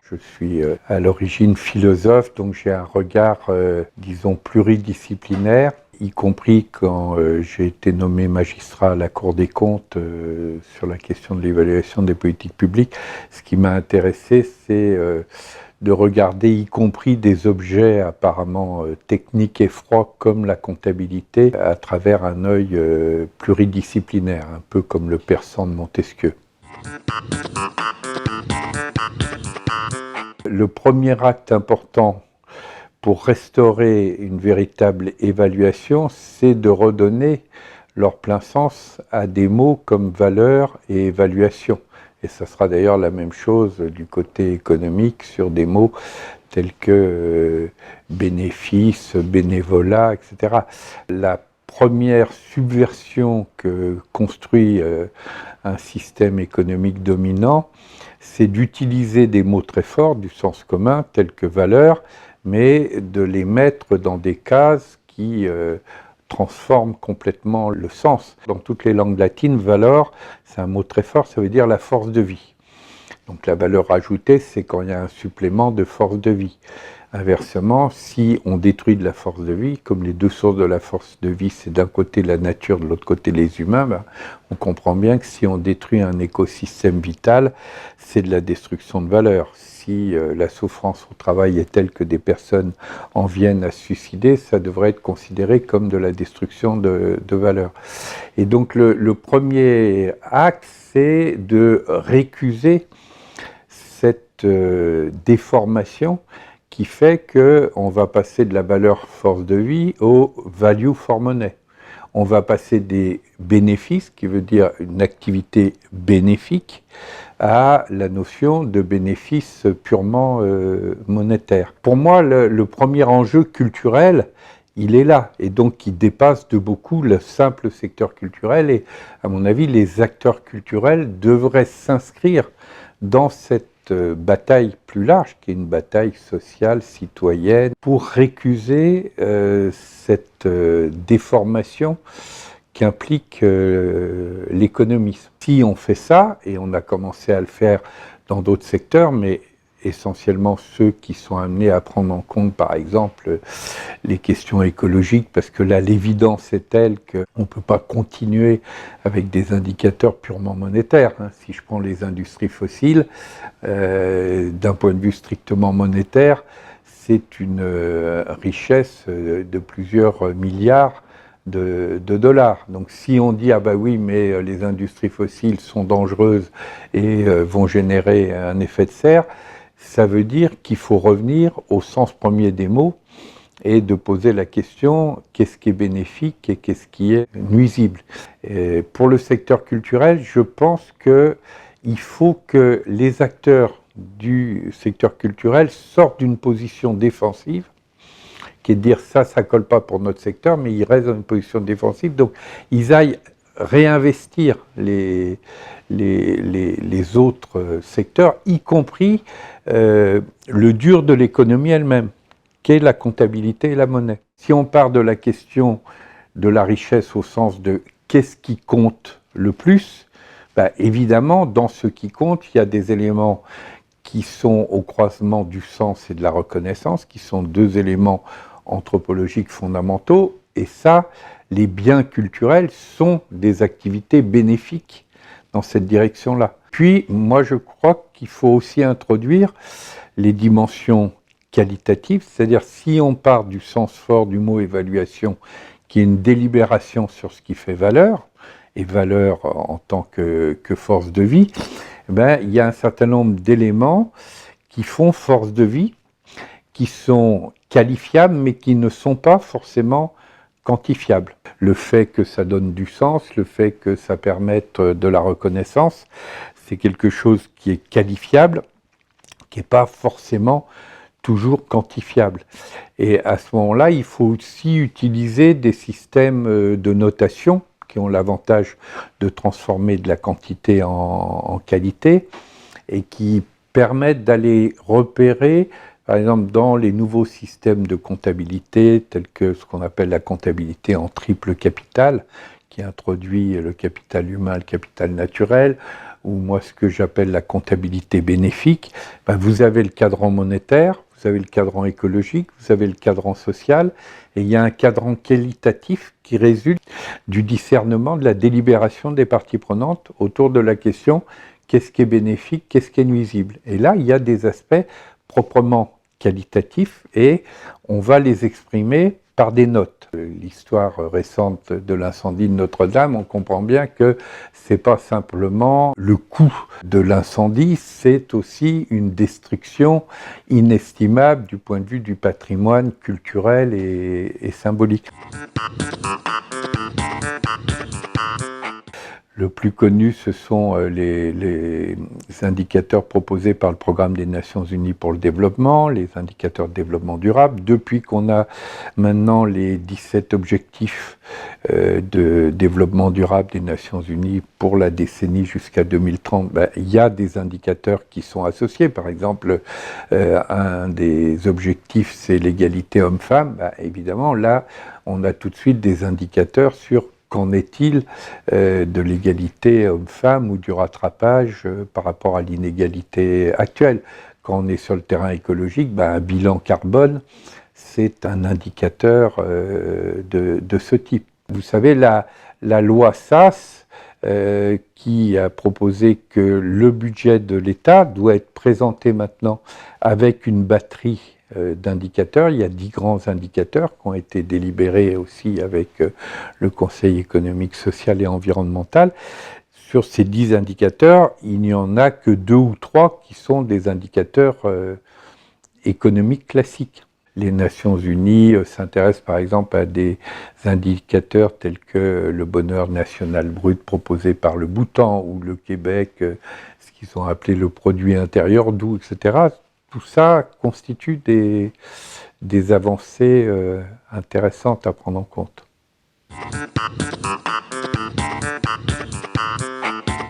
Je suis à l'origine philosophe, donc j'ai un regard, disons, pluridisciplinaire, y compris quand j'ai été nommé magistrat à la Cour des comptes sur la question de l'évaluation des politiques publiques. Ce qui m'a intéressé, c'est de regarder y compris des objets apparemment techniques et froids comme la comptabilité à travers un œil pluridisciplinaire, un peu comme le persan de Montesquieu. Le premier acte important pour restaurer une véritable évaluation, c'est de redonner leur plein sens à des mots comme valeur et évaluation. Et ça sera d'ailleurs la même chose du côté économique sur des mots tels que bénéfice, bénévolat, etc. La première subversion que construit un système économique dominant, c'est d'utiliser des mots très forts du sens commun, tels que valeur, mais de les mettre dans des cases qui transforment complètement le sens. Dans toutes les langues latines, valeur, c'est un mot très fort, ça veut dire la force de vie. Donc la valeur ajoutée, c'est quand il y a un supplément de force de vie. Inversement, si on détruit de la force de vie, comme les deux sources de la force de vie, c'est d'un côté la nature, de l'autre côté les humains, on comprend bien que si on détruit un écosystème vital, c'est de la destruction de valeur. Si la souffrance au travail est telle que des personnes en viennent à se suicider, ça devrait être considéré comme de la destruction de valeur. Et donc le premier acte, c'est de récuser cette déformation qui fait qu'on va passer de la valeur force de vie au value for money. On va passer des bénéfices, qui veut dire une activité bénéfique, à la notion de bénéfice purement monétaire. Pour moi, le premier enjeu culturel, il est là, et donc qui dépasse de beaucoup le simple secteur culturel, et à mon avis, les acteurs culturels devraient s'inscrire dans cette bataille plus large, qui est une bataille sociale, citoyenne, pour récuser cette déformation qui implique l'économisme. Si on fait ça, et on a commencé à le faire dans d'autres secteurs, mais essentiellement ceux qui sont amenés à prendre en compte, par exemple, les questions écologiques, parce que là, l'évidence est telle qu'on ne peut pas continuer avec des indicateurs purement monétaires. Si je prends les industries fossiles, d'un point de vue strictement monétaire, c'est une richesse de plusieurs milliards de dollars. Donc si on dit « Ah bah oui, mais les industries fossiles sont dangereuses et vont générer un effet de serre », ça veut dire qu'il faut revenir au sens premier des mots et de poser la question qu'est-ce qui est bénéfique et qu'est-ce qui est nuisible. Et pour le secteur culturel, je pense qu'il faut que les acteurs du secteur culturel sortent d'une position défensive, qui est de dire ça colle pas pour notre secteur, mais ils restent dans une position défensive, donc ils aillent réinvestir les autres secteurs, y compris le dur de l'économie elle-même, qu'est la comptabilité et la monnaie. Si on part de la question de la richesse au sens de qu'est-ce qui compte le plus, évidemment, dans ce qui compte, il y a des éléments qui sont au croisement du sens et de la reconnaissance, qui sont deux éléments anthropologiques fondamentaux, et ça, les biens culturels sont des activités bénéfiques dans cette direction-là. Puis, moi, je crois qu'il faut aussi introduire les dimensions qualitatives, c'est-à-dire si on part du sens fort du mot évaluation, qui est une délibération sur ce qui fait valeur, et valeur en tant que force de vie, il y a un certain nombre d'éléments qui font force de vie, qui sont qualifiables, mais qui ne sont pas forcément quantifiables. Le fait que ça donne du sens, le fait que ça permette de la reconnaissance, c'est quelque chose qui est qualifiable, qui n'est pas forcément toujours quantifiable. Et à ce moment-là, il faut aussi utiliser des systèmes de notation qui ont l'avantage de transformer de la quantité en qualité et qui permettent d'aller repérer, Par exemple, dans les nouveaux systèmes de comptabilité, tels que ce qu'on appelle la comptabilité en triple capital, qui introduit le capital humain, le capital naturel, ou moi ce que j'appelle la comptabilité bénéfique, ben vous avez le cadran monétaire, vous avez le cadran écologique, vous avez le cadran social, et il y a un cadran qualitatif qui résulte du discernement de la délibération des parties prenantes autour de la question qu'est-ce qui est bénéfique, qu'est-ce qui est nuisible. Et là, il y a des aspects proprement qualitatifs et on va les exprimer par des notes. L'histoire récente de l'incendie de Notre-Dame, on comprend bien que c'est pas simplement le coût de l'incendie, c'est aussi une destruction inestimable du point de vue du patrimoine culturel et symbolique. Le plus connu, ce sont les indicateurs proposés par le Programme des Nations Unies pour le développement, les indicateurs de développement durable. Depuis qu'on a maintenant les 17 objectifs de développement durable des Nations Unies pour la décennie jusqu'à 2030, il y a des indicateurs qui sont associés. Par exemple, un des objectifs, c'est l'égalité homme-femme. Évidemment, là, on a tout de suite des indicateurs sur qu'en est-il de l'égalité homme-femme ou du rattrapage par rapport à l'inégalité actuelle. Quand on est sur le terrain écologique, un bilan carbone, c'est un indicateur de ce type. Vous savez, la loi SAS, qui a proposé que le budget de l'État doit être présenté maintenant avec une batterie d'indicateurs. Il y a 10 grands indicateurs qui ont été délibérés aussi avec le Conseil économique, social et environnemental. Sur ces 10 indicateurs, il n'y en a que 2 ou 3 qui sont des indicateurs économiques classiques. Les Nations Unies s'intéressent par exemple à des indicateurs tels que le bonheur national brut proposé par le Bhoutan ou le Québec, ce qu'ils ont appelé le produit intérieur brut, etc. Tout ça constitue des avancées intéressantes à prendre en compte.